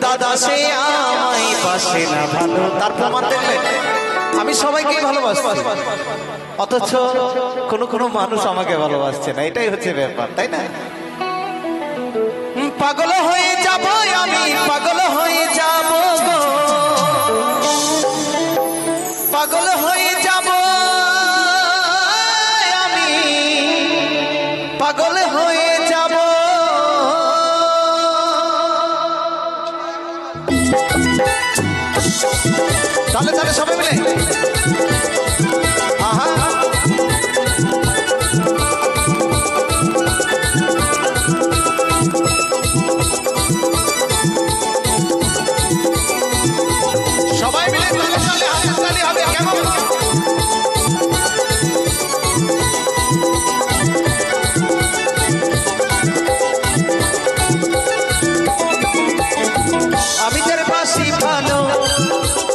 দাদা সে আমায় বাসে না ভালো। তার প্রমাণ দেখলেন আমি সবাইকে ভালোবাসি, অথচ কোনো কোনো মানুষ আমাকে ভালোবাসছে না। এটাই হচ্ছে ব্যাপার, তাই না? পাগল হয়ে যাব আমি, পাগল হয়ে যাব গো, পাগল হয়ে যাব আমি, পাগল হয়ে যাব। তাহলে তাহলে সবাই মিলে আহা সবাই মিলে তাহলে তাহলে হাততালি হবে কেমন? আমি তোর পাশে ভালো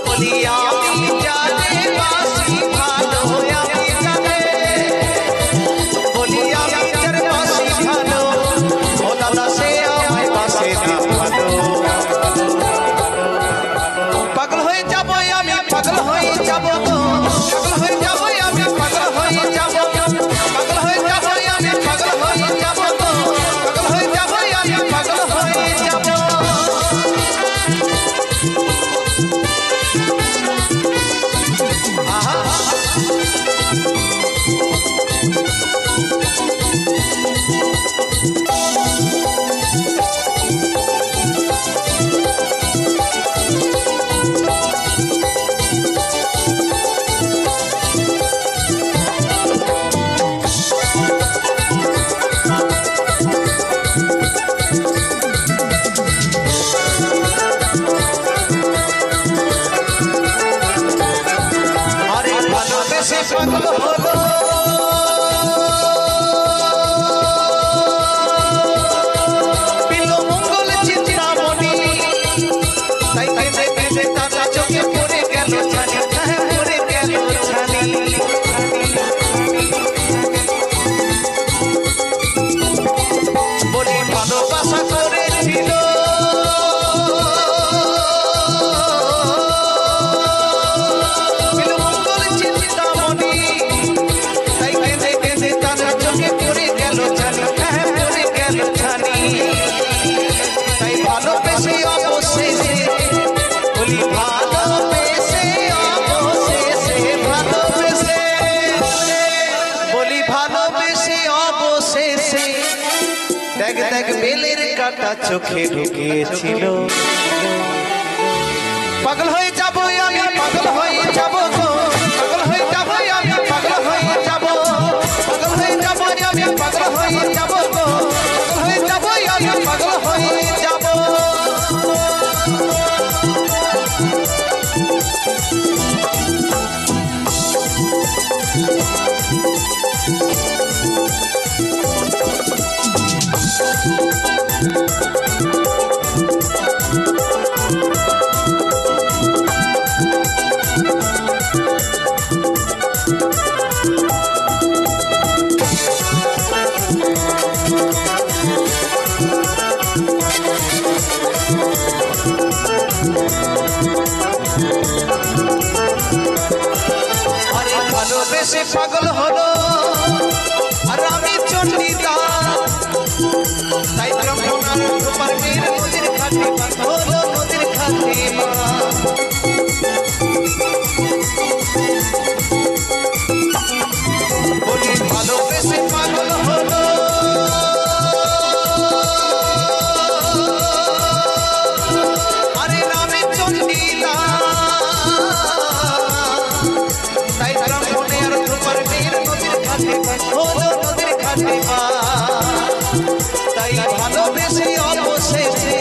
বলি, আমি জানে পাশে ভালো, আমি জানে বলি, আমি তোর পাশে ভালো, ও দাদা সে আমায় পাশে না ভালো। পাগল হয়ে যাব আমি, পাগল হয়ে যাব গো, পাগল হয়ে যাব আমি, পাগল হয়ে যাব, পাগল হয়ে যাব আমি, পাগল হয়ে যাব গো, পাগল হয়ে যাব আমি, পাগল হয়ে যাব। পাগল হলো বিলো মঙ্গল চিন্তামণি, তাই কেঁদে কেঁদে তারা চোখে পড়ে গেল ছানি, পড়ে গেল ছানি। বলি ভালোবাসা করেছিল দেখ দেখ বেলের কাটা চোখে ঢুকিয়েছিল। পাগল হয়ে যাব আমি, পাগল হয়ে যাব গো, পাগল হয়ে যাব আমি, পাগল হয়ে যাব, পাগল হয়ে যাব আমি, পাগল হয়ে যাব গো, পাগল হয়ে যাব আমি, পাগল হয়ে যাব। আরে ভালোবেসে পাগল হলো আর আমি চণ্ডীদাস, তাই ব্রহ্মনার রূপার বীর নদীর ঘাটে হলো নদীর ঘাটে। বলি ভালোবেসে পাগল হলো আরে নামে চণ্ডীদাস, তাই ব্রহ্মনের রূপার বীর নদীর ঘাটে হলো নদীর ঘাটে। তাই ভালোবেসে অবশেষে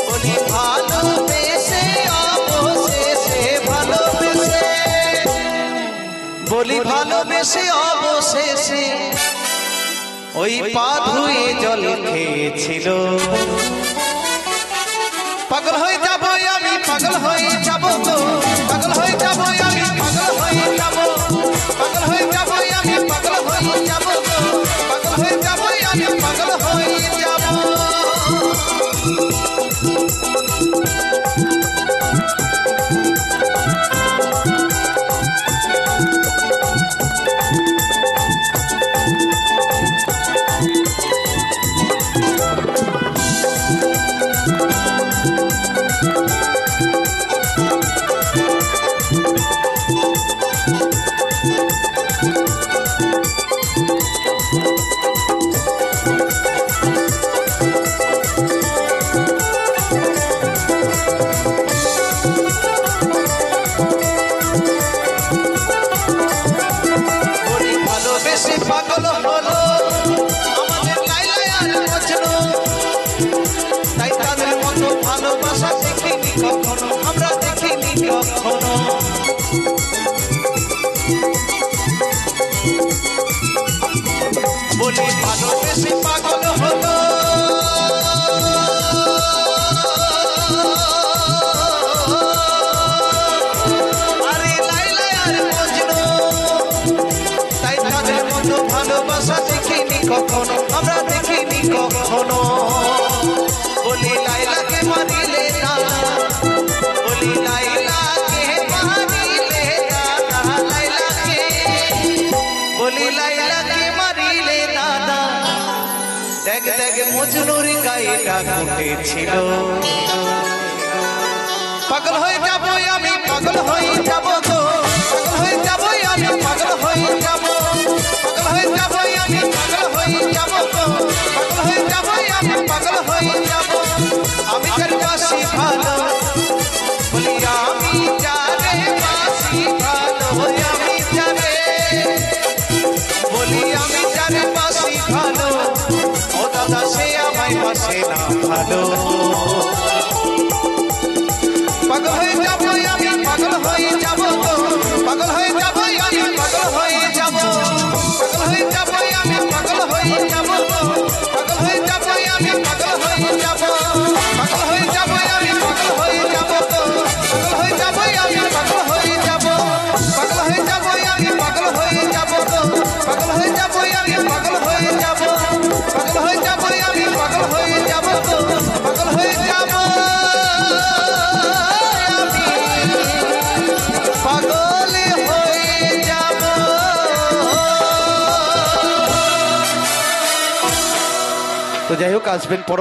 বলি, ভালোবেসে অবশেষে, ভালোবেসে বলি, ভালোবেসে অবশেষে ওই পা ধুয়ে জল খেয়েছিল। পাগল হয়ে যাব আমি, পাগল হয়ে যাব গো, পাগল হয়ে যাব আমি, পাগল হয়ে যাব, পাগল হয়ে যাব আমি, পাগল হয়ে যাব গো, পাগল হয়ে যাব আমি, পাগল হয়ে যাব। তাই তাদের মতো ভালোবাসা দেখিনি কখনো, আমরা দেখিনি কখনো। বলি ভালোবেসে পাগল হলো, আরে লাইলা আর মজনু, তাই তাদের মতো ভালোবাসা দেখিনি কখনো, আমরা দেখিনি কখনো। বলি লাইলাকে মারিলে না, বলি লাইলাকে মারিলে দাদা, লাইলাকে বলি লাইলাকে মারিলে দাদা। দেখ দেখ মজনুর গায়েটা ফুটেছিল। পাগল হয়ে যাব আমি, পাগল হয়ে যাব গো, পাগল হয়ে যাব আমি, পাগল হয়ে যাব, পাগল হয়ে যাব আমি, পাগল হয়ে যাব গো, পাগল হয়ে যাব আমি, পাগল হয়ে যাব। আমি যার বাসি ভালো, বলি আমি যারে বাসি ভালো, আমি যারে, বলি আমি যারে বাসি ভালো, ও দাদা সে আমায় বাসে না ভালো। পাগল হয়ে যাব আমি, পাগল হয়ে যাব গো, পাগল হয়ে যাব আমি, পাগল হয়ে যাব, পাগল হয়ে যাব আমি, পাগল হয়ে যাব গো, পাগল হয়ে যাব আমি, পাগল হয়ে যাব, পাগল হয়ে যাব আমি, পাগল হয়ে যাব গো, পাগল হয়ে যাব আমি, পাগল হয়ে যাব, পাগল হয়ে যাব আমি, পাগল হয়ে যাব গো, পাগল হয়ে যাব আমি, পাগল হয়ে যাব, পাগল হয়ে যাব আমি, পাগল হয়ে যাব গো, পাগল হয়ে যাব। তো যাই হোক, আসবেন পর।